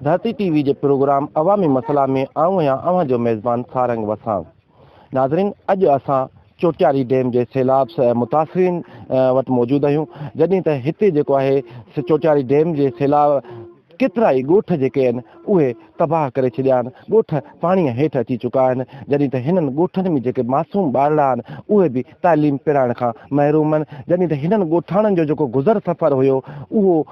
धरती टीवी के प्रोग्राम अवामी मसला में आऊं या अवां जो मेज़बान सारंग वसां। नाज़रीन, अज असां चोटियारी डैम के सैलाब से मुतासिरीन वट मौजूद आहियूं, जॾहिं त हिते जेको आहे चोटियारी डैम के सैलाब केतरा ही ॻोठ जेके आहिनि उहे तबाह करे छॾिया आहिनि। ॻोठ पाणीअ हेठि अची चुका आहिनि, जॾहिं त हिननि ॻोठनि में जेके मासूम ॿारड़ा आहिनि उहे बि तालीम पिराइण खां महरूम आहिनि। जॾहिं त हिननि ॻोठाणनि जो जेको गुज़र सफ़र हुयो उहो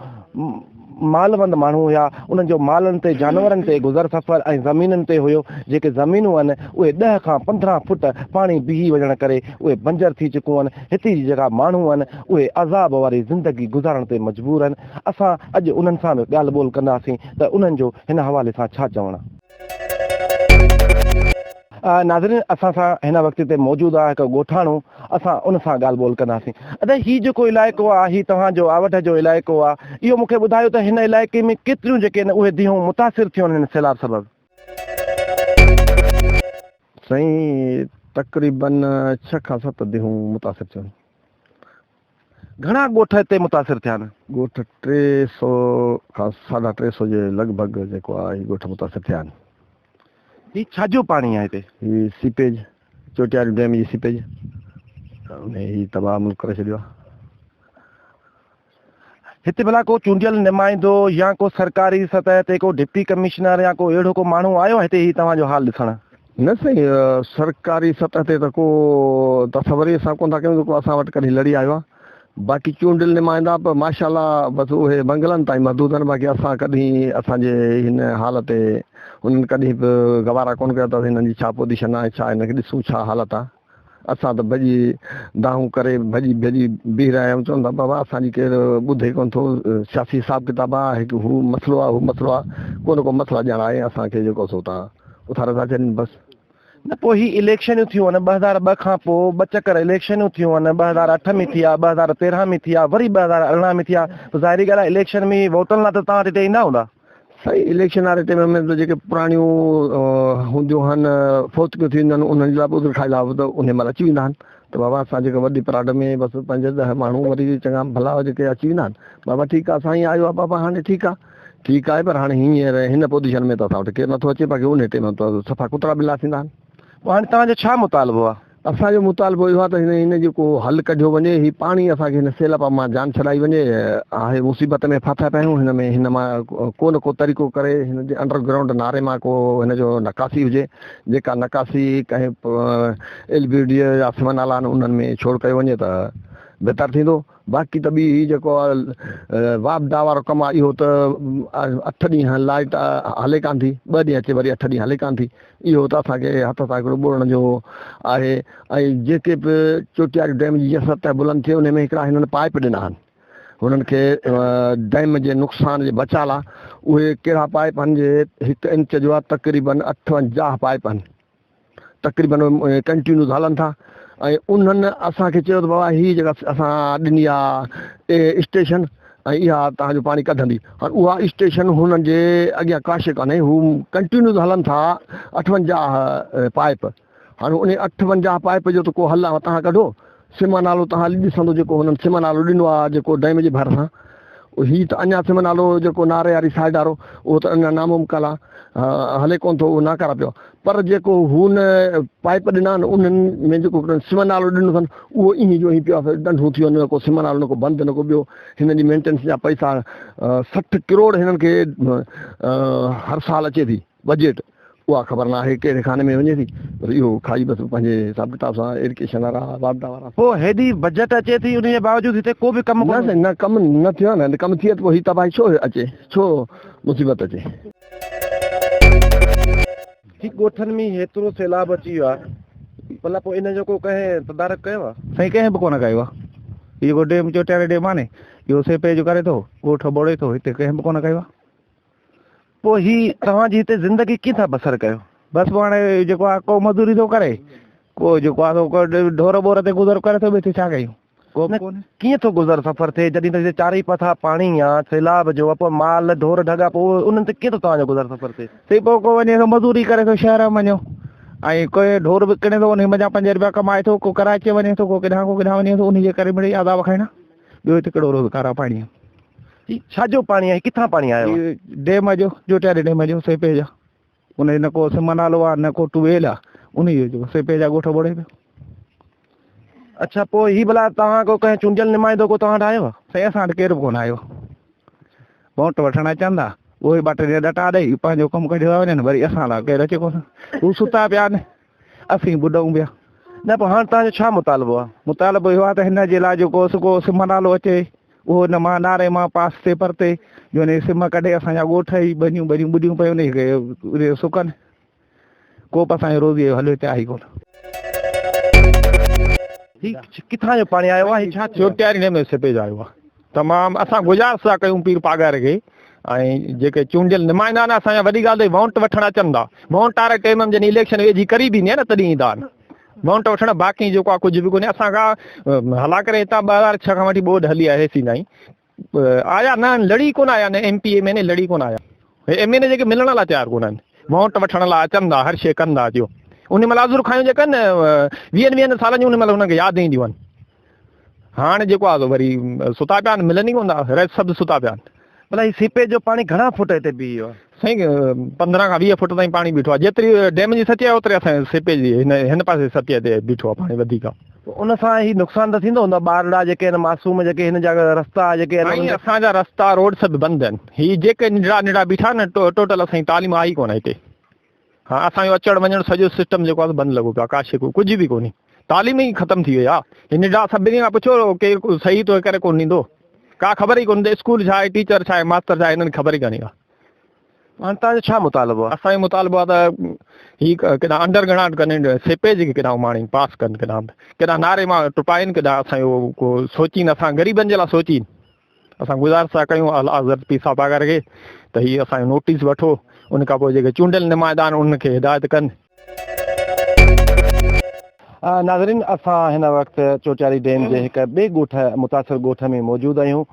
मालवंद माण्हू हुया, उन्हनि जो मालनि ते जानवरनि ते गुज़र सफ़र ऐं ज़मीननि ते हुयो। जेके ज़मीनूं आहिनि उहे 10 खां 15 फुट पाणी बीही वञण करे उहे बंजर थी चुकियूं आहिनि। हिते जी जेका माण्हू आहिनि उहे अज़ाब वारी ज़िंदगी गुज़ारण ते मजबूर आहिनि। असां अॼु उन्हनि सां बि ॻाल्हि ॿोल कंदासीं त उन्हनि जो हिन हवाले सां छा चवणु आहे। नाज़रीन, असां सां हिन वक़्त ते मौजूदु आहे हिकु ॻोठाणो, असां उन सां ॻाल्हि ॿोल कंदासीं। अदा, हीउ जेको इलाइक़ो आहे हीउ तव्हांजो आवठ जो इलाइक़ो आहे, इहो मूंखे ॿुधायो त हिन इलाइक़े में केतिरियूं जेके आहिनि उहे धीअरूं मुतासिर थियूं आहिनि हिन सैलाब सबबु? साईं, तक़रीबन 6 खां 7 धीअरूं मुतासिर थियूं आहिनि। घणा ॻोठ हिते मुतासिर थिया आहिनि? ॻोठ 300 खां 350 जे लॻभॻि जेको आहे ॻोठ मुतासिर थिया आहिनि। हीउ छाजो पाणी आहे हिते? हीउ सीपेज, चोटियारी डैम जी सीपेज, उन ही तबाह मुल्क करे छॾियो आहे। हिते भला को चूंडियल नुमाइंदो या को सरकारी सतह ते को डिप्टी कमिश्नर या को अहिड़ो को माण्हू आयो हिते ही तव्हांजो हाल ॾिसण? न साईं, सरकारी सतह ते त को तसवरी असां कोन था कयूं जेको असां वटि कॾहिं लड़ी आयो आहे। बाक़ी चूंडियल नुमाइंदा बि माशाल्लाह बसि उहे मंगलनि ताईं महदूद आहिनि। बाक़ी असां कॾहिं असांजे हिन हाल ते उन्हनि कॾहिं बि गवारा कोन कयो त हिननि जी छा पोज़ीशन आहे, छा हिनखे ॾिसूं छा हालत आहे। असां त भॼी दाहूं करे भॼी बीह रहिया आहियूं, चवनि था बाबा असांजी केरु ॿुधे कोन थो, सियासी हिसाब किताब आहे, हिकु हू मसइलो आहे, हू मसइलो आहे, को मसइला ॼाण आहे असांखे जेको सो तव्हां उथारे था छॾनि बसि। न पोइ ही इलेक्शनूं थियूं आहिनि 2002 खां पोइ, 2 चकर इलेक्शनूं थियूं आहिनि, 2008 में थिया, 2013 में थिया, वरी 2018 में थिया। ज़ाहिरी ॻाल्हि आहे इलेक्शन में वोटनि लाइ त तव्हां हिते ईंदा हूंदा? साईं, इलेक्शन वारे टाइम में त जेके पुराणियूं हूंदियूं आहिनि, फोतियूं थींदियूं आहिनि, उन्हनि जे लाइ ॿुधर खाईंदा त उन महिल अची वेंदा आहिनि। त बाबा असां जेके वॾी पराड में बसि 5-10 माण्हू वरी चङा भला जेके अची वेंदा आहिनि। बाबा ठीकु आहे, साईं आयो आहे बाबा, हाणे ठीकु आहे, पर हाणे हींअर हिन पोज़ीशन में त असां वटि केरु नथो अचे। बाक़ी उन टाइम त सफ़ा कुतरा बिला थींदा आहिनि। हाणे तव्हांजो छा मुतालबो आहे? असांजो मुतालबो इहो आहे त हिन जेको हल कढियो वञे, ही पाणी असांखे हिन सैलाब मां जान छॾाई वञे। आहे मुसीबत में फाथा पिया आहियूं, हिन मां को न को तरीक़ो करे हिन जे अंडरग्राउंड नारे मां को हिन जो नकासी हुजे। जेका नकासी कंहिं LBD या सिमन नाला आहिनि उन्हनि में छोड़ कयो वञे त बहितर थींदो। बाक़ी त ॿी जेको वापदा वारो कमु आहे इहो त 8 ॾींहं लाइट हले कान थी, 2 ॾींहं अचे वरी 8 ॾींहं हले कान थी। इहो त असांखे हथ सां हिकिड़ो ॿोड़ण जो आहे। ऐं जेके बि चोटियारी डैम जी सतह बुलंद थिए उन में हिकिड़ा हिननि पाइप ॾिना आहिनि, हुननि खे डैम जे नुक़सान जे बचाव लाइ। उहे कहिड़ा पाइप आहिनि जे 1 इंच जो आहे, तक़रीबन 58 पाइप आहिनि, तक़रीबन कंटिन्यूस हलनि था। ऐं उन्हनि असांखे चयो त बाबा हीअ जेका असां ॾिनी आहे स्टेशन ऐं इहा तव्हांजो पाणी कढंदी। हाणे उहा स्टेशन हुननि जे अॻियां काशे कान्हे, हू कंटिन्यूस हलनि था 58 पाइप। हाणे उन 58 पाइप जो त को हल आहे, तव्हां कढो सिमा नालो तव्हां हली ॾिसंदो जेको हुननि सिमा नालो ॾिनो आहे जेको डैम जे भरिसां। हीअ त अञा सिमा नालो जेको नारे वारी साइड वारो उहो त अञा नामुमकिन आहे, हले कोन थो, उहो नाकारा पियो। पर जेको हुन पाइप ॾिना आहिनि उन्हनि में जेको सिमा नालो ॾिनो अथनि उहो ईअं जो ई पियो आहे, ॾंढूं थी वञे, को सिमा नालो न को बंदि न को ॿियो। हिन जी मेंटेनेंस जा पैसा 60 करोड़ हिननि खे हर साल अचे थी बजट। उहा ख़बर न आहे कहिड़े खाने में वञे थी, पर इहो खाई बसि पंहिंजे हिसाब किताब सां इरिगेशन वारा वापदा वारा। पोइ हेॾी बजट अचे थी, उन जे बावजूदि हिते को बि कमु न कमु न थियो आहे न। कमु थिए त पोइ हीअ तबाही छो अचे, छो मुसीबत अचे? ही ॻोठनि में हेतिरो सैलाब अची वियो आहे, भला पोइ इन जो को कंहिं तदारक कयो आहे? साईं, कंहिं बि कोन कयो आहे। इहो को डैम चोटियारी डैम आहे न, इहो सेपेज करे थो, ॻोठ ॿोड़े थो, हिते कंहिं बि कोन कयो आहे। पोइ ही तव्हांजी हिते ज़िंदगी कीअं था बसर कयो? बसि पोइ हाणे जेको आहे को मज़दूरी थो करे, को जेको आहे ढोर ॿोर ते गुज़र करे थो, ॿिए छा कयूं? कीअं थो गुज़र सफ़र थिए जॾहिं त चारई पासा पाणी आहे सैलाब जो, पोइ माल ढोर ढगा, पोइ उन्हनि ते कीअं थो तव्हांजो गुज़र सफ़र थिए? पोइ को वञे थो मज़दूरी करे थो शहर में वञो, ऐं कोई ढोर बि किने थो, उन मञा 5 रुपया कमाए थो, को कराचे वञे थो, को किथां वञे थो, उन जे करे मिड़ई आदाब खाइणा। ॿियो हिते कहिड़ो रोज़गार आहे पाणी? छाजो पाणी आहे किथां पाणी आयो आहे? डैम जो चोटियारी डैम जो सेपेज आहे उन न को सिम नालो आहे न को टूवेल आहे उन जो सेपेज आहे ॻोठ ॿोड़े पियो। अच्छा पोइ ही भला तव्हां को कंहिं चूंडियल नुमाइंदो को तव्हां वटि आयो आहे? साईं असां वटि केरु बि कोन आयो वोट वठणु अचनि था उहे ॿ टे डटा ॾेई पंहिंजो कमु कढियो था वञनि वरी असां लाइ केरु अचे कोन हू सुता पिया आहिनि असीं ॿुधूं पिया। न पोइ हाणे तव्हांजो छा मुतालबो आहे? मुतालबो इहो आहे त हिन जे लाइ जेको को सिम नालो अचे उहो न मां नारे मां पास ते परते जो हिन सिम कढे असांजा ॻोठ ई बनियूं बनियूं ॿुधियूं पियूं उनखे सुकनि को बि असांजो रोज़ी जो हल हिते आहे कोन। किथां जो पाणी आयो आहे? छा चोटियारी डैम में सिपेज आयो आहे तमामु असां गुज़ारिश था कयूं पीर पागार खे ऐं जेके चूंडियल नुमाइंदा आहिनि असांजा वॾी ॻाल्हि त वोट वठणु अचनि था वोट वारे टाइम में जॾहिं इलेक्शन वेझी करीब ईंदी आहे न तॾहिं ईंदा आहिनि वोट वठणु बाक़ी जेको आहे कुझु बि कोन्हे असां खां हला करे हितां 2006 खां वठी ॿोॾि हली आहे हेसीं ताईं आया न लड़ी कोन आया न MP में लड़ी कोन आया MLA जेके मिलण लाइ तयारु कोन आहिनि वोट वठण लाइ अचनि था हर शइ कंदा अचो उन महिल आज़ुर खायूं जेके आहिनि 20 सालनि जूं उन महिल हुनखे यादि ईंदियूं आहिनि हाणे जेको आहे वरी सुता पिया आहिनि मिलनि ई कोन था रह सभु सुता पिया आहिनि। भला ही सीपेज जो पाणी घणा फुट हिते बीहो आहे? साईं 15 खां 20 फुट ताईं पाणी बीठो आहे जेतिरी डैम जी सची आहे ओतिरी असांजे सीपेज जी हिन पासे सतीअ ते बीठो आहे पाणी वधीक उन सां ही नुक़सान त थींदो हूंदो ॿारड़ा जेके आहिनि मासूम जेके हिन जा रस्ता जेके असांजा रस्ता रोड सभु बंदि आहिनि ही जेके निड़ा बीठा न टोटल असांजी तालीम आई कोन हिते हा असांजो अचणु वञणु सॼो सिस्टम जेको आहे बंदि लॻो पियो आहे काशे को कुझु बि कोन्हे तालीम ई ख़तमु थी वई आहे हिन निड़ा सभिनी खां पुछो केरु सही थो करे कोन ॾींदो का ख़बर ई कोन स्कूल छा आहे टीचर छा आहे मास्टर छा आहे हिननि ख़बर ई कान्हे हाणे तव्हांजो छा मुतालबो आहे? असांजो मुतालबो आहे त ही केॾा अंडरग्राउंड कनि सेपेज खे केॾा माणी पास कनि केॾा नारे मां टुपाइनि केॾा असांजो को सोचीनि असां ग़रीबनि जे लाइ सोचीनि असां गुज़ारिश था कयूं हज़रत पीर साहब पागार खे त हीअ असांजो नोटिस वठो उन खां पोइ जेके चूंडियल नुमाइंदा आहिनि उनखे हिदायत कनि। नाज़रीन असां हिन वक़्तु चोटियारी डैम जे हिकु ॿिए ॻोठ मुतासिर ॻोठ में मौजूदु आहियूं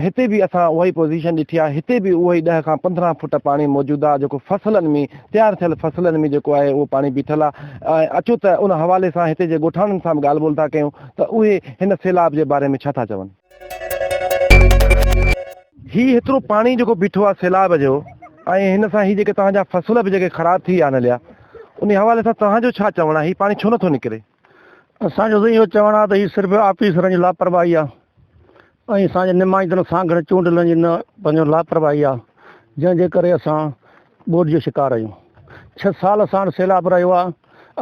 हिते बि असां उहा ई पोज़ीशन ॾिठी आहे हिते बि उहो ई 10 खां 15 फुट पाणी मौजूदु आहे जेको फसलनि में तयारु थियल फसलनि में जेको आहे उहो पाणी बीठल आहे अचो त उन हवाले सां हिते जे ॻोठाणनि सां बि ॻाल्हि ॿोल था कयूं त उहे हिन सैलाब जे बारे में छा था चवनि। ही हेतिरो पाणी जेको बीठो आहे सैलाब जो ऐं हिन सां ही जेके तव्हांजा फसल बि जेके ख़राबु थी विया लिया उन हवाले सां तव्हांजो छा चवणु आहे? ही पाणी छो नथो निकिरे? असांजो त इहो चवणु आहे त हीउ सिर्फ़ु ऑफिसरनि जी लापरवाही आहे ऐं असांजे नुमाइंदनि सां गॾु चूंडियलनि जी न पंहिंजो लापरवाही आहे जंहिंजे करे असां ॿोॾि जो शिकार आहियूं। 6 साल असां वटि सैलाब रहियो आहे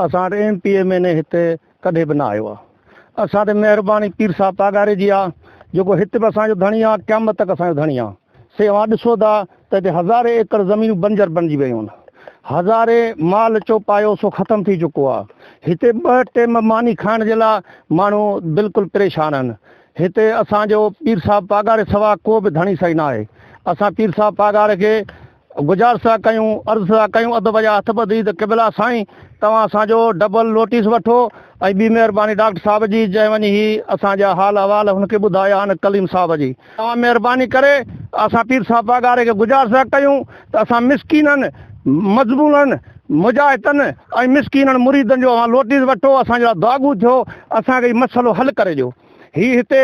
असां वटि MP में हिते कॾहिं बि न आयो आहे। असां ते महिरबानी पीर साहब पागारे जी आहे जेको हिते बि असांजो धणी आहे क़यामत तक असांजो धणी आहे। सेवा ॾिसो था त हिते हज़ारे एकड़ ज़मीनूं बंजर बणिजी वियूं आहिनि हज़ारे माल चौपायो सो ख़तमु थी चुको आहे हिते 2 टाइम मानी खाइण जे लाइ माण्हू बिल्कुलु परेशान आहिनि हिते असांजो पीर साहब पागारे सवा को बि धणी सही न आहे। असां पीर साहब पागारे खे गुज़ारिश था कयूं अर्ज़ु था कयूं अधु वॼा हथ ॿधी त क़िबला साईं तव्हां असांजो डबल नोटिस वठो ऐं ॿी महिरबानी डॉक्टर साहब जी जंहिं वञी ही असांजा हाल अहवाल हुनखे ॿुधाया आहिनि कलीम साहब जी तव्हां महिरबानी करे असां पीर साहब पागारे खे गुज़ारिश था कयूं त असां मिसकीननि मज़बूरनि मुजाहिदनि ऐं मिसकीननि मुरीदनि जो नोटिस वठो असांजा दागू थियो असांखे मसइलो हल करे ॾियो। ही हिते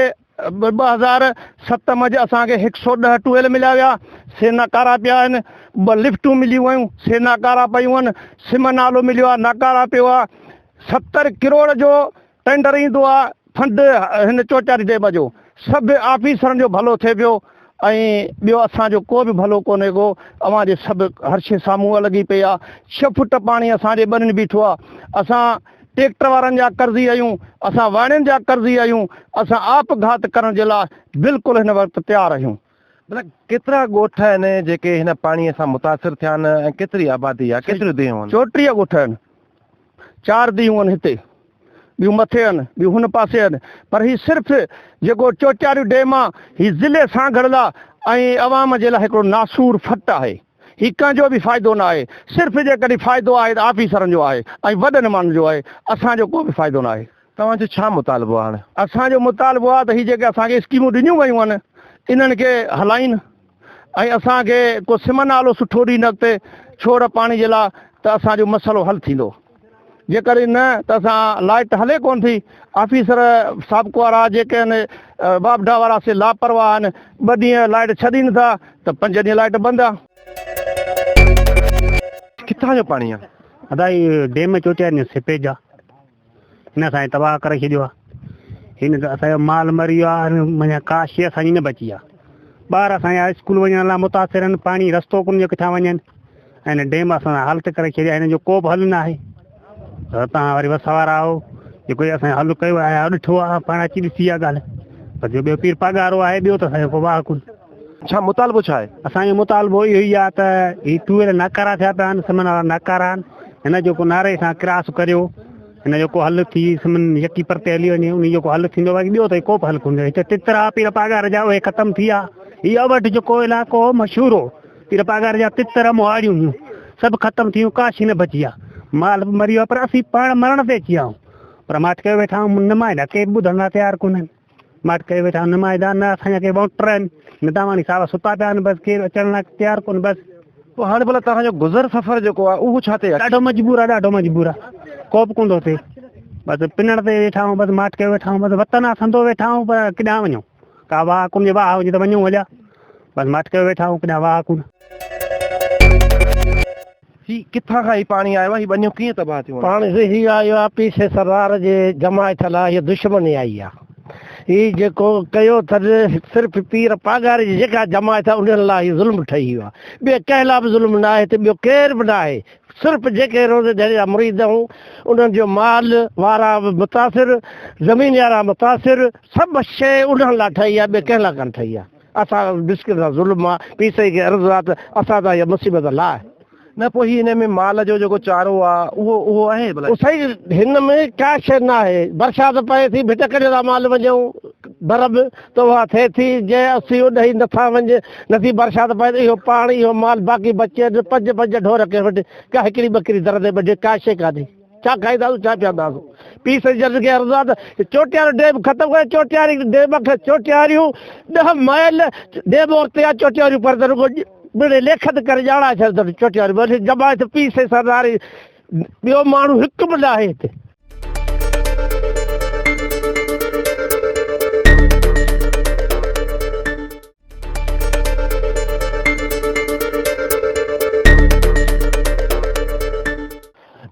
2007 में असांखे 110 टूवेल मिलिया विया से नाकारा पिया आहिनि 2 लिफ्टूं मिलियूं आहियूं से नाकारा पियूं आहिनि सिम नालो मिलियो आहे नाकारा पियो आहे 70 करोड़ जो टेंडर ईंदो आहे फंड हिन चोटियारी डैम जो सभु ऑफिसरनि जो भलो थिए पियो ऐं ॿियो असांजो को बि भलो कोन्हे को अवां जे सभु हर शइ साम्हूं लॻी पई आहे 6 फुट पाणी असांजे ॿनिनि बीठो आहे असां ट्रैक्टर वारनि जा कर्ज़ी आहियूं असां वाणियुनि जा कर्ज़ी आहियूं असां आपघात करण जे लाइ बिल्कुलु हिन वक़्तु तयारु आहियूं। मतलब केतिरा ॻोठ आहिनि जेके हिन पाणीअ सां मुतासिर थिया आहिनि ऐं केतिरी आबादी आहे केतिरियूं धीअरूं आहिनि? 34 ॻोठ आहिनि 4 धीअरूं आहिनि हिते ॿियूं मथे आहिनि ॿियूं हुन पासे आहिनि पर हीउ सिर्फ़ु जेको चोटियारी डैम आहे हीउ ज़िले सां गॾियल आहे ऐं अवाम जे लाइ हिकिड़ो नासूर फट आहे ही कंहिंजो बि फ़ाइदो न आहे सिर्फ़ु जेकॾहिं फ़ाइदो आहे त ऑफिसरनि जो आहे ऐं वॾनि माण्हुनि जो आहे असांजो को बि फ़ाइदो न आहे। तव्हांजो छा मुतालबो आहे? हाणे असांजो मुतालबो आहे त हीअ जेके असांखे स्कीमूं ॾिनियूं वयूं आहिनि इन्हनि खे हलाइनि ऐं असांखे को सिम नालो सुठो ॾींहुं न अॻिते छोड़ पाणी जे लाइ त असांजो मसइलो हल थींदो जेकर न त असां लाइट हले कोन थी। ऑफिसर साबिक़ो वारा जेके आहिनि बाबडा वारा से लापरवाह आहिनि, 2 ॾींहं लाइट छॾी नथा त 5 ॾींहं लाइट बंदि आहे। किथां जो पाणी आहे? अदाई डैम चोटियार सिपेज आहे, हिन असांखे तबाह करे छॾियो आहे। हिन असांजो माल मरी वियो आहे, माना का शइ असांजी न बची आहे। ॿार असांजा स्कूल वञण लाइ मुतासिर आहिनि, पाणी रस्तो कोन जो किथां वञनि, ऐं हिन डैम असां हालत करे छॾिया। हिन जो को बि हल न आहे। तव्हां वरी वसवारा आहियो, जेको असांजो हल कयो आहे ॾिठो आहे, पाण अची ॾिसी आहे ॻाल्हि। पर जो ॿियो पीर पघारो आहे, ॿियो त असांजो को वाह कोन। छा मुतालबो छा आहे? असांजो मुतालबो इहो ई आहे त हीअ टूवेल नाकारा थिया पिया आहिनि, समन वारा नाकारा आहिनि। हिन जो को नारे सां क्रॉस करियो, हिन जो को हल थी समन यकी परते हली वञे, उन जो को हल थींदो। बाक़ी ॿियो त को बि हल कोन्हे। हिते तितरा पीर पघार जा उहे ख़तमु थी विया। हीअ अवध जेको इलाइक़ो मशहूरु हो, पीर पघार जा तितर मुहाड़ियूं हुयूं, सभु ख़तमु थी वियूं, का शइ न बची आहे। माल बि मरी वियो आहे, पर असीं पाण मरण ते अची विया आहियूं। पर माट कयो वेठा आहियूं, नुमाइंदा के बि ॿुधण लाइ तयारु कोन आहिनि। माट कयो वेठा नुमाइंदा न, असांजा के वोटर आहिनि न, तव्हांजी सावा सुता पिया आहिनि, बसि केरु अचण लाइ तयारु कोन। बसि पोइ हाणे भला तव्हांजो गुज़र सफ़र जेको आहे उहो छा थिए? ॾाढो मजबूर आहे, ॾाढो मजबूर आहे, को बि कोन थो थिए। बसि पिनण ते वेठा आहियूं, बसि माट कयो वेठा आहियूं, बसि वतन आहे संदो वेठा आहियूं, पर केॾांहुं वञूं? का वाह कोन, वाह हुजे त वञूं हलिया, बसि माट कयो वेठा आहियूं, केॾांहुं वाह कोन। ही किथां खां ही पाणी आयो आहे? ही वञो कीअं तबाह थियो? पाणी से ही आयो आहे पीछे सरदार जे जमायत लाइ, हीअ दुश्मनी आई आहे। हीअ जेको कयो अथनि सिर्फ़ु पीर पागार जी जेका जमायत आहे उन्हनि लाइ हीअ ज़ुल्म ठही वियो आहे। ॿिए कंहिं लाइ बि ज़ुल्म न आहे, हिते ॿियो केर बि न आहे। सिर्फ़ु जेके रोज़ जा मुरीद आहियूं, उन्हनि जो माल वारा मुतासिर, ज़मीन वारा मुतासिर, सभु शइ उन्हनि लाइ ठही आहे, ॿिए कंहिं लाइ कोन ठही आहे। असां बिस्किट सां ज़ुल्म आहे, पीसे खे अर्ज़ु आहे त असां त इहा मुसीबत लाइ न। पोइ ही हिन में माल जो जेको चारो आहे उहो आहे भला? सही, हिन में का शइ न आहे। बरसाति पए थी, भिट करे था माल वञूं बरब त उहा थिए थी, जंहिं असीं उॾही नथा वञे, नथी बरसाति पए त इहो पाणी इहो माल बाक़ी बचे 5 ढोर खे वटि, का हिकिड़ी ॿकरी दर ते ॿधे, का शइ कान्हे। छा खाईंदासीं, छा पीअंदासीं? पीस जज खे अर्ज़ु आहे त चोटियार डैम ख़तमु करे, चोटियारी डैम खे चोटियारियूं 10 माइल डैम उते आहे चोटियारियूं, पर त रुॻो मिड़े लेखत करे ॼाणा छॾियो चोटियारियूं। जमायत पीसे सरदारी, ॿियो माण्हू हिकु बि न आहे हिते।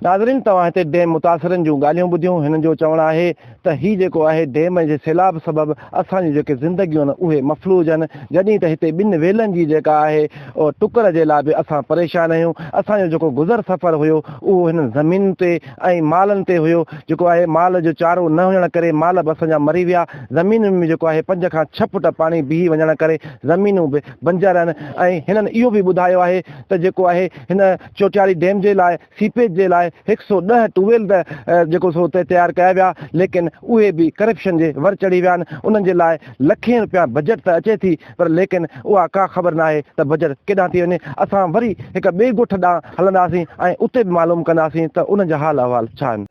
नाज़रीन, तव्हां हिते डैम मुतासिरनि जूं ॻाल्हियूं ॿुधियूं। हिननि जो चवणु आहे त हीउ जेको आहे डैम जे सैलाब सबबु असांजी जेके ज़िंदगियूं आहिनि उहे मफ़लूज आहिनि। जॾहिं त हिते 2 वेलनि जी जेका आहे टुकर जे लाइ बि असां परेशान आहियूं। असांजो जेको गुज़र सफ़र हुयो उहो हिन ज़मीन ते ऐं मालनि ते हुयो। जेको आहे माल जो चारो न हुजण करे माल बि असांजा मरी विया। ज़मीनुनि में जेको आहे 5 खां 6 फुट पाणी बीही वञण करे ज़मीनूं बि बंजर आहिनि। ऐं हिननि इहो बि ॿुधायो आहे त जेको आहे हिन चोटियारी डैम जे लाइ, सीपेज जे लाइ 110 टूवेल जेको सो हुते तयारु कया विया, लेकिन उहे बि करप्शन जे वर चढ़ी विया आहिनि। उन्हनि जे लाइ लखें रुपया बजट त अचे थी, पर लेकिन उहा का ख़बर न आहे त बजट केॾांहुं थी वञे। असां वरी हिकु ॿिए ॻोठ ॾांहुं हलंदासीं ऐं उते बि मालूम कंदासीं त उन्हनि जा हाल अहवाल छा आहिनि।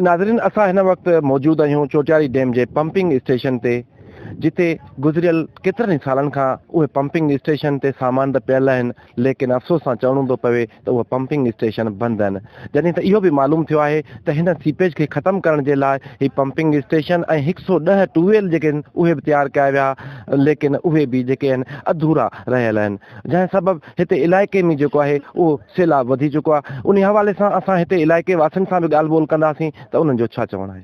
नाज़रीन, असां हिन वक़्तु मौजूदु आहियूं चोटियारी डैम जे पंपिंग स्टेशन ते, जिते गुज़िरियल केतिरनि सालनि खां उहे पंपिंग स्टेशन ते सामान त पियल आहिनि, लेकिन अफ़सोस सां चवणो थो पवे त उहे पंपिंग स्टेशन बंदि आहिनि। जॾहिं त इहो बि मालूम थियो आहे त हिन सीपेज खे ख़तमु करण जे लाइ ही पंपिंग स्टेशन ऐं 110 टूवेल जेके आहिनि उहे बि तयारु कया विया, लेकिन उहे बि जेके आहिनि अधूरा रहियल आहिनि, जंहिं सबबु हिते इलाइक़े में जेको आहे उहो सैलाब वधी चुको आहे। उन हवाले सां असां हिते इलाइक़े वासियुनि सां बि ॻाल्हि ॿोल कंदासीं त उन्हनि जो छा चवणु आहे।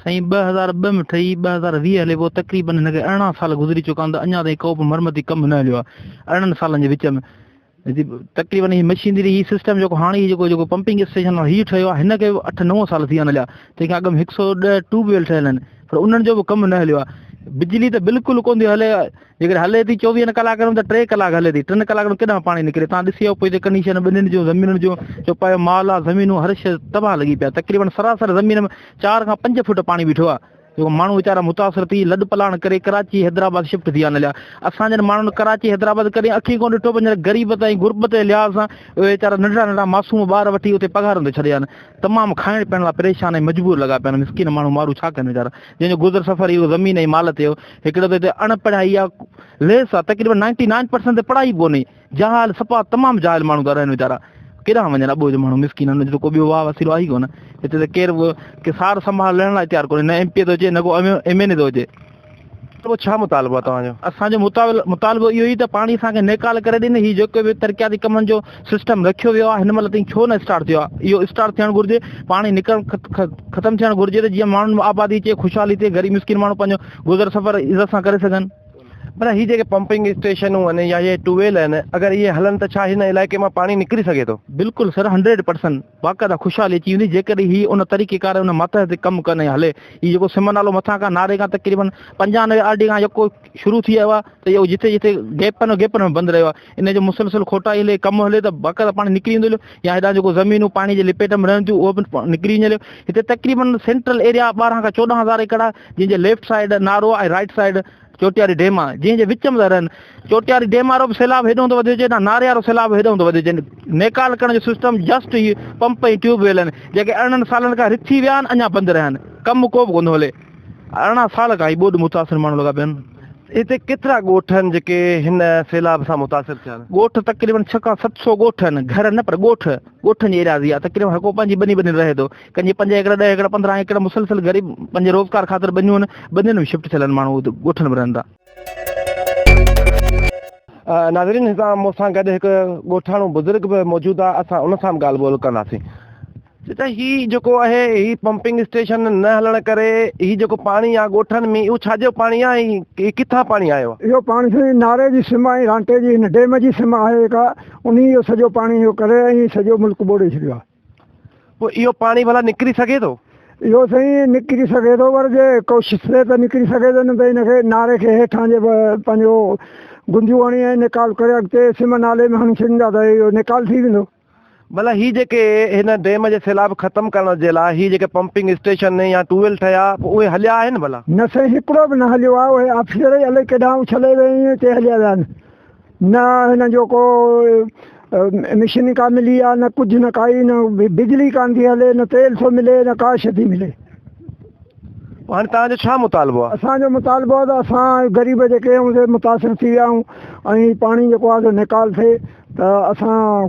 साईं 2002 में ठही 2020 हले पोइ तक़रीबन हिनखे 18 साल गुज़री चुका आहिनि, त अञा ताईं को बि मरमती कमु न हलियो आहे। 18 सालनि जे विच में तक़रीबन हीअ मशीनरी, हीअ सिस्टम जेको हाणे जेको पंपिंग स्टेशन आहे हीअ ठहियो आहे, हिनखे 8-9 साल थी विया हलिया। तंहिंखां अॻु में 110 ट्यूबवेल ठहियल आहिनि, पर उन्हनि जो बि कमु न हलियो आहे। बिजली त बिल्कुलु कोन थी हले, जेकॾहिं हले थी 24 कलाकनि में त 3 कलाक हले थी, 3 कलाकनि में केॾांहुं पाणी निकिरे। तव्हां ॾिसी पोइ हिते कंडीशन ॿिन्हिनि जो, ज़मीनुनि जो पियो माल आहे, ज़मीनूं हर शइ तबाह लॻी पिया। तक़रीबन सरासर ज़मीन में 4 खां 5 फुट पाणी बीठो आहे। जेको माण्हू वीचारा मुतासिर थी लॾ पलाण करे कराची हैदराबाद शिफ्ट थी वञा असांजनि माण्हुनि कराची हैदराबाद करे अखी कोन ॾिठो पंहिंजे ग़रीब ऐं गुरबत जे लिहाज़ सां उहे वीचारा नंढड़ा नंढड़ा मासूम ॿार वठी उते पघारनि ते छॾिया आहिनि तमामु खाइण पीअण लाइ परेशान ऐं मजबूर लॻा पिया आहिनि मिस्किन माण्हू माण्हू छा कनि वीचारा जंहिंजो गुज़र सफ़र इहो ज़मीन ऐं माल ते हिकिड़ो त हिते अणपढ़ाई आहे लेस आहे तक़रीबन 99% ते पढ़ाई कोन्हे जहाल सफ़ा तमामु जाहिल माण्हू था रहनि वीचारा केॾांहुं वञनि अॿो जो माण्हू मिस्किन हुननि जो को ॿियो वाह वसीलो आहे ई कोन हिते त केरु के सार संभाल लहण लाइ तयारु कोन्हे न MP थो अचे न को MNA थो अचे पोइ छा मुतालबो आहे तव्हांजो असांजो मुतालबो इहो ई त पाणी असांखे निकाल करे ॾिने हीउ जेको बि तरक़ियाती कमनि जो सिस्टम रखियो वियो आहे हिन महिल ताईं छो न स्टार्ट थियो आहे इहो स्टार्ट थियणु घुरिजे पाणी ख़तमु थियणु घुरिजे त जीअं माण्हुनि में आबादी अचे ख़ुशहाली थिए ग़रीब मिस्किन माण्हू पंहिंजो गुज़र सफ़र इज़त सां करे सघनि भला हीअ जेके पंपिंग स्टेशनूं आहिनि या इहे ट्यूबवेल आहिनि अगरि इहे हलनि त छा हिन इलाइक़े मां पाणी निकिरी सघे थो बिल्कुलु सर 100% बाक़ाइदा ख़ुशहाली अची वेंदी जेकॾहिं हीअ उन तरीक़ेकार उन मथे ते कमु कनि हले हीअ जेको सिम नालो मथां खां नारे खां तक़रीबन 95 RD खां जेको शुरू थी वियो आहे त इहो जिथे जिथे गैपनि में बंदि रहियो आहे इन जो मुसलसिल खोटाई हले कमु हले त बाक़ाइदा पाणी निकिरी वेंदो या हेॾा जेको ज़मीनूं पाणी जे लिपेट में रहनि थियूं उहो बि निकिरी वञे हिते तक़रीबन सेंट्रल एरिया 12 खां 14,000 एकड़ आहे जंहिंजे लेफ्ट साइड नारो ऐं राइट साइड चोटियारी डेम आहे जंहिंजे विच में था रहनि चोटियारी डेम वारो बि सैलाब हेॾो थो वधी अचे न नारे वारो सैलाब हेॾो थो वधी अचे नेकाल करण जो सिस्टम जस्ट इहे पंप ऐं ट्यूबवेल आहिनि जेके 18 सालनि खां रिथी विया आहिनि अञा बंदि रहिया आहिनि कमु को बि कोन थो हले 18 साल खां ई ॿोॾि मुतासिर माण्हू लॻा पिया आहिनि हिते केतिरा ॻोठ आहिनि जेके हिन सैलाब सां मुतासिर थिया आहिनि ॻोठ तक़रीबन 600 खां 700 ॻोठ आहिनि घर न पर ॻोठनि जी एरिया आहे तक़रीबन हर को पंहिंजी बनी रहे थो कंहिंजी 5 एकड़ 10 एकड़ 15 एकड़ मुसलसिल ग़रीब पंहिंजे रोज़गार ख़ातिर बनियूं आहिनि बनियुनि में शिफ्ट थियल आहिनि माण्हू ॻोठनि में रहनि था नाज़रीन हितां मूंसां गॾु हिकु ॻोठाणो बुज़ुर्ग बि मौजूदु आहे असां उन सां बि ॻाल्हि ॿोल कंदासीं त हीउ जेको आहे हीउ पंपिंग स्टेशन न हलण करे हीउ जेको पाणी आहे ॻोठनि में इहो छाजो पाणी आहे ऐं किथां पाणी आयो आहे इहो पाणी साईं नारे जी सिम ऐं रांटे जी हिन डेम जी सिम आहे जेका उन जो सॼो पाणी इहो करे ऐं सॼो मुल्क ॿोड़े छॾियो आहे पोइ इहो पाणी भला निकिरी सघे थो इहो साईं निकिरी सघे थो पर जे कोशिशि थिए त निकिरी सघे थो न त हिनखे नारे खे हेठां जे पंहिंजो गुंदियूं हणी ऐं निकाल करे अॻिते सिम नाले में हणी छॾींदा त इहो निकाल थी वेंदो भला हीअ जेके हिन डेम जे सैलाब ख़तमु करण जे लाइ हीअ जेके पंपिंग स्टेशन या ट्यूबवेल ठहिया उहे हलिया आहिनि भला न साईं हिकिड़ो बि न हलियो आहे उहे ऑफिसर ई अलाए केॾांहुं उछले वेई हिते हलिया विया आहिनि न हिन जो को मशीन का मिली आहे न कुझु न काई न बिजली कान थी हले न तेल थो मिले न का शइ थी मिले हाणे तव्हांजो छा मुतालबो आहे असांजो मुतालबो आहे त असां ग़रीब जेके आहियूं से मुतासिर थी विया आहियूं ऐं पाणी जेको आहे निकाल थिए त असां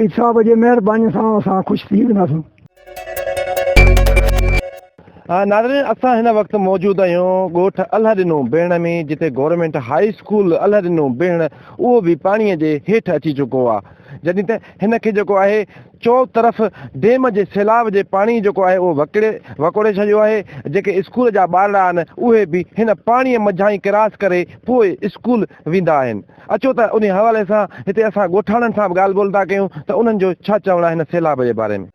ईसाब जे महिरबानी सां असां ख़ुशि थी वेंदासीं नाज़रीन असां हिन वक़्तु मौजूदु आहियूं ॻोठ अल्ह ॾिनो भेण में जिते गवर्नमेंट हाई स्कूल अल्ह ॾिनो भेण उहो बि पाणीअ जे हेठि अची चुको आहे जॾहिं त हिनखे जेको आहे चो तरफ़ डेम जे सैलाब जे पाणी जेको आहे उहो वकोड़े छॾियो आहे जेके स्कूल जा ॿारड़ा आहिनि उहे बि हिन पाणीअ मझां ई क्रॉस करे पोइ स्कूल वेंदा आहिनि अचो त उन हवाले सां हिते असां ॻोठाणनि सां बि ॻाल्हि ॿोल था कयूं त उन्हनि जो छा चवणु आहे हिन सैलाब जे बारे में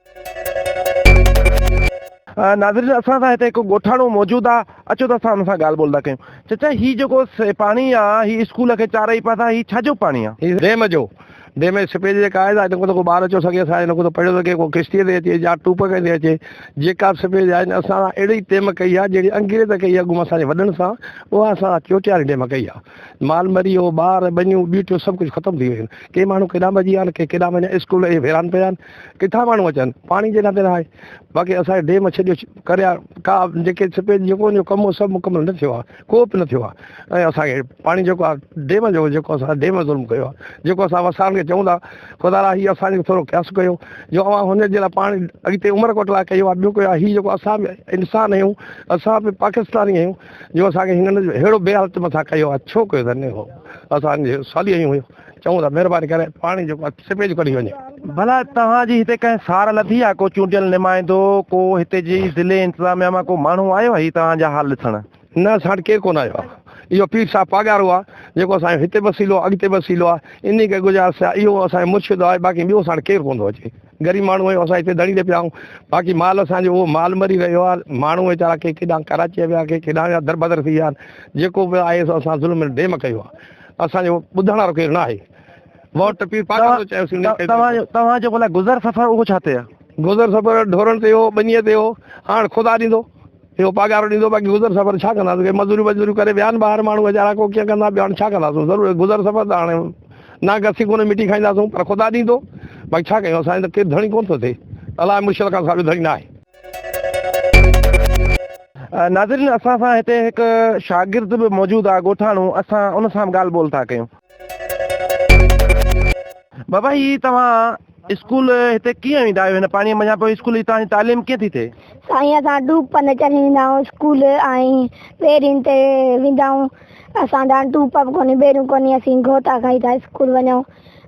नाज़रीन असां सां हिते हिकु ॻोठाणो मौजूदु आहे अचो त असां हुन सां ॻाल्हि ॿोल था कयूं चाचा हीउ जेको पाणी आहे हीउ स्कूल खे चारई पासा हीउ छाजो पाणी आहे डेम जो डेम सिपेज जेका आहे न को ॿार अचो सघे असां हिन को पढ़ियो सघे को किश्तीअ ते अचे या टूप ते अचे जेका बि सिपेज आहे न असां अहिड़ी डेम कई आहे जहिड़ी अंग्रेज़ कई आहे अॻु असांजे वॾनि सां उहा असां चोटियारी डेम कई आहे माल मरी वियो ॿार बनियूं ॿीटियूं सभु कुझु ख़तमु थी वियूं आहिनि के माण्हू केॾा भॼी विया आहिनि के केॾा वञा स्कूल इहे हैरान पिया आहिनि किथां माण्हू अचनि पाणी जे नाते न आहे बाक़ी असांजे डेम छॾियो करे का जेके सिपेज जेको उनजो कमु सभु मुकमल न थियो आहे को बि न थियो आहे ऐं असांखे पाणी जेको आहे डेम जो जेको असां डेम ज़ुल्म कयो आहे जेको असां वसाण खे चऊं था ख़ुदा हीअ असांखे थोरो क़यास कयो जो अवां हुनजे लाइ पाणी अॻिते उमिरि लाइ कयो आहे ॿियो कयो आहे हीअ जेको असां बि इंसान आहियूं असां बि पाकिस्तानी आहियूं जो असांखे हिन जो अहिड़ो बेहालत मथां कयो आहे छो कयो अथनि हो असांजे साली आहियूं चऊं था महिरबानी करे पाणी जेको आहे सिपेज कढी वञे भला तव्हांजी हिते कंहिं सार लथी आहे को चूंडियल नुमाइंदो को हिते जी ज़िले इंतिज़ामिया मां को माण्हू आयो आहे तव्हांजा हाल ॾिसण न असां केरु कोन आयो आहे इहो पीर साहब पागारो आहे जेको असांजो हिते वसीलो आहे अॻिते वसीलो आहे इन खे गुज़ारिश आहे इहो असांजो मुर्शिद आहे बाक़ी ॿियो असां केरु कोन थो अचे ग़रीब माण्हू आहियूं असां हिते दड़ी ते पिया आहियूं बाक़ी माल असांजो उहो माल मरी रहियो आहे माण्हू वीचारा के केॾांहुं कराची विया के केॾांहुं दरबदर थी विया आहिनि जेको बि आहे असां ज़ुल्म डेम कयो आहे असांजो ॿुधण वारो केरु न आहे वोट पीर पागारो चयोसीं तव्हांजो भला गुज़र सफ़र उहो छा ते आहे गुज़र सफ़र ढोरण ते हो ॿनीअ ते हो हाणे ख़ुदा ॾींदो इहो पघार ॾींदो बाक़ी गुज़र सफ़र छा कंदासीं मज़ूरी वज़ूरी करे विया आहिनि ॿाहिरि माण्हू वीचारा को कीअं कंदा ॿिया छा कंदासीं ज़रूरु गुज़र सफ़र त हाणे ना गसी कोन्हे मिटी खाईंदासीं पर ख़ुदा ॾींदो बाक़ी छा कयूं असांजो त केरु धणी कोन थो थिए अलाए मुश्किल खां साबित धणी न आहे। नाज़रीन असां सां हिते हिकु शागिर्द बि मौजूदु आहे ॻोठाणो असां उन सां ॻाल्हि ॿोल था कयूं। बाबा ही तव्हां स्कूल हिते कीअं वेंदा आहियो हिन पाणीअ मञा पोइ स्कूल जी तव्हांजी तालीम कीअं थी थिए? साईं असां डूब न चढ़ी वेंदा आहियूं स्कूल ऐं ॿेड़ियुनि ते वेंदा आहियूं असांजा डूब बि कोन्हे ॿेड़ियूं कोन्हे असीं घोटा खाई था स्कूल वञूं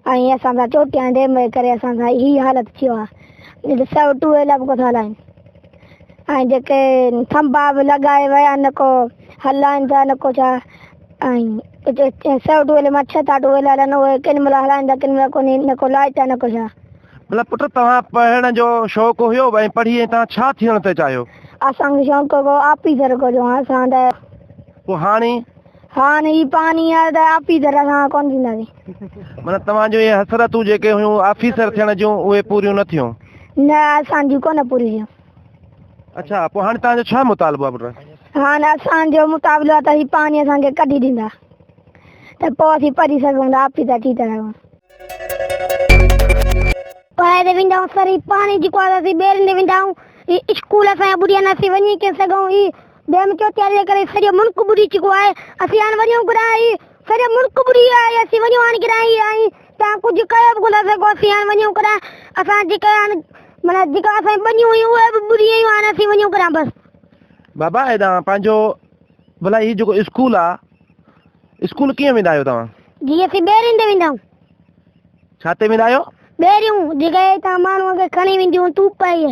ऐं असांजा चोटियां डेम जे करे असांजा हीअ हालत थियो आहे सौ टूवेल बि कोन हलाइनि ऐं जेके थंबा बि लॻाए विया न को हलाइनि था न को छा ऐं सौ टूवेल मां 6 टूवेल हलनि उहे केॾी महिल हलाइनि था केॾी महिल कोन्हे न को लाइट आहे न को छा। मतिलबु पुटु तव्हां पढ़ण जो शौक़ु हुयो भई पढ़ी ऐं तव्हां छा थियण ते चाहियो? असांखे शौक़ु हो ऑफिसर को जो असां त पोइ हाणे ही पाणी आहे त ऑफिसर असां कोन थींदासीं। माना तव्हांजो इहे हसरतूं जेके हुयूं ऑफिसर थियण जूं उहे पूरियूं न थियूं? न असांजूं कोन पूरी थियूं। अच्छा पोइ हाणे तव्हांजो छा मुतालबो आहे पुटु? हाणे असांजो मुताबिलो आहे त ही पाणी असांखे कढी ॾींदा त पोइ असीं पढ़ी सघूं था ऑफिसर थी था सघूं। पढ़ाई ते वेंदा आहियूं सर ही पाणी जेको आहे असीं ॿेड़ियुनि ते वेंदा आहियूं स्कूल असांजा ॿुॾी नथी वञी के सघूं ही डेम चोटियार जे करे सॼो मुल्क ॿुॾी चुको आहे असीं हाणे वञूं घुराई सॼो मुल्क ॿुॾी आहे असीं वञूं हाणे घुराई ऐं तव्हां कुझु कयो बि कोन सघो असीं हाणे वञूं घुराए असां जेके हाणे माना जेका असां बनियूं हुयूं उहे बि ॿुॾी वियूं हाणे असीं वञूं घुरां बसि। बाबा हेॾां पंहिंजो भला हीउ जेको स्कूल आहे स्कूल कीअं वेंदा आहियो तव्हां? जी असीं ॿेड़ियुनि ते वेंदा आहियूं। छा ते वेंदा आहियो? ॿेड़ियूं जेके तव्हां माण्हूअ खे खणी वेंदियूं तूप आहे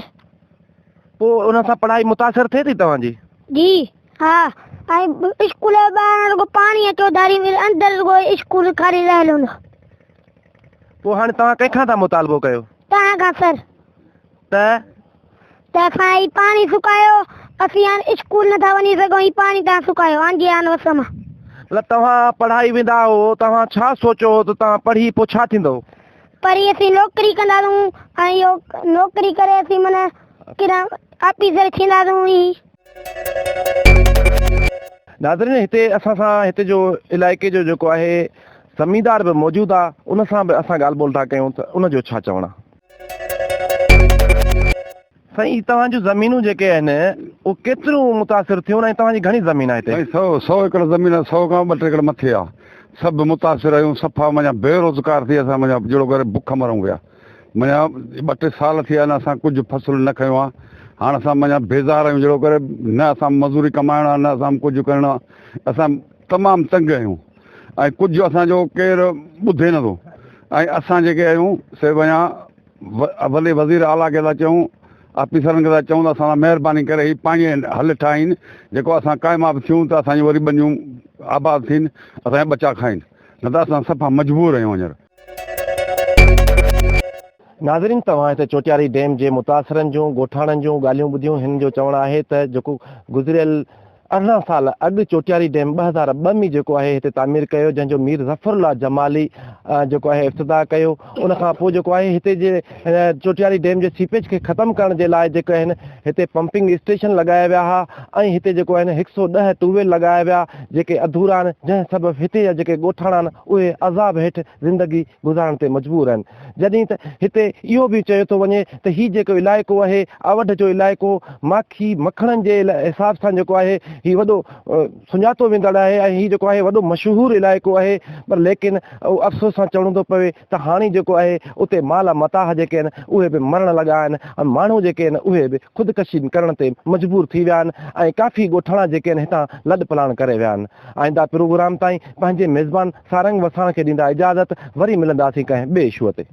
पोइ उन सां पढ़ाई मुतासिर थिए थी तव्हांजी? जी हा ऐं स्कूल जे ॿाहिरि रुॻो पाणी अचो धारी अंदरि रुॻो स्कूल खाली रहियल हूंदो। पोइ हाणे तव्हां कंहिंखां था मुतालबो कयो? तव्हां खां सर त असां ही पाणी सुकायो असीं हाणे स्कूल नथा वञी सघूं ही पाणी तव्हां सुकायो हांजी हाणे वस मां। मतिलबु तव्हां पढ़ाई वेंदा हो तव्हां छा सोचियो त तव्हां पढ़ी पोइ छा थींदो? पढ़ी असीं नौकिरी कंदासूं ऐं इहो नौकिरी करे असीं माना कहिड़ा ऑफिसर थींदासूं ही। नाज़रीन हिते असां सां हिते जो इलाइक़े जो जेको आहे ज़मींदार बि मौजूदु आहे उन सां बि असां ॻाल्हि ॿोल था कयूं त उनजो छा चवणु आहे? साईं तव्हांजूं ज़मीनूं जेके आहिनि उहे केतिरियूं मुतासिर थियूं ऐं तव्हांजी घणी ज़मीन आहे हिते? 100 एकड़ ज़मीन 100 खां 2 एकड़ मथे आहे सभु मुतासिर आहियूं सफ़ा माना बेरोज़गार थी असां माना जहिड़ो करे बुख मरूं पिया माना 2-3 साल थी विया आहिनि असां कुझु फ़सुलु न खयो आहे हाणे असां माना बेज़ार आहियूं जहिड़ो करे न असां मज़ूरी कमाइणो आहे न असां कुझु करिणो आहे असां तमामु तंग आहियूं ऐं कुझु असांजो केरु ॿुधे नथो ऐं असां जेके आहियूं से वञा वॾे वज़ीर आला खे था चऊं ऑफिसरनि खे था चऊं त असां महिरबानी करे ही पंहिंजे हल ठाहिनि जेको असां क़ाइमाब थियूं त असांजी वरी बनियूं आबाद थियनि असांजा बचा खाइनि न त असां सफ़ा मजबूर आहियूं हींअर। नाज़रीन तव्हां हिते चोटियारी डैम जे मुतासिरनि जूं ॻोठाणनि जूं ॻाल्हियूं ॿुधियूं हिन जो चवणु आहे त जेको गुज़िरियल 18 साल अॻु चोटियारी डैम 2002 में जेको आहे हिते तामीर कयो जंहिंजो मीर ज़फ़रुल्ला जमाली जेको आहे इफ़्तिताह कयो उन खां पोइ जेको आहे हिते जे चोटियारी डैम जे सीपेज खे ख़तमु करण जे लाइ जेके आहिनि हिते पंपिंग स्टेशन लॻाया विया हुआ ऐं हिते जेको आहिनि 110 ट्यूबवेल लॻाया विया जेके अधूरा आहिनि जंहिं सबबु हिते जा जेके ॻोठाणा आहिनि उहे अज़ाब हेठि ज़िंदगी गुज़ारण ते मजबूर आहिनि। जॾहिं त हिते इहो बि चयो थो वञे त हीउ जेको इलाइक़ो आहे अवध जो इलाइक़ो माखी मखणनि जे हिसाब सां जेको आहे हीउ वॾो सुञातो वेंदड़ आहे ऐं हीउ जेको आहे वॾो मशहूरु इलाइक़ो आहे पर लेकिन अफ़सोस सां चवणो थो पवे त हाणे जेको आहे उते माल मताह जेके आहिनि उहे बि मरण लॻा आहिनि ऐं माण्हू जेके आहिनि उहे बि ख़ुदकशी करण ते मजबूर थी विया आहिनि ऐं काफ़ी ॻोठाणा जेके आहिनि हितां लॾ पलाण करे विया आहिनि। आईंदा प्रोग्राम ताईं पंहिंजे मेज़बान सारंग वसाण खे ॾींदा इजाज़त वरी मिलंदासीं कंहिं ॿिए शो ते।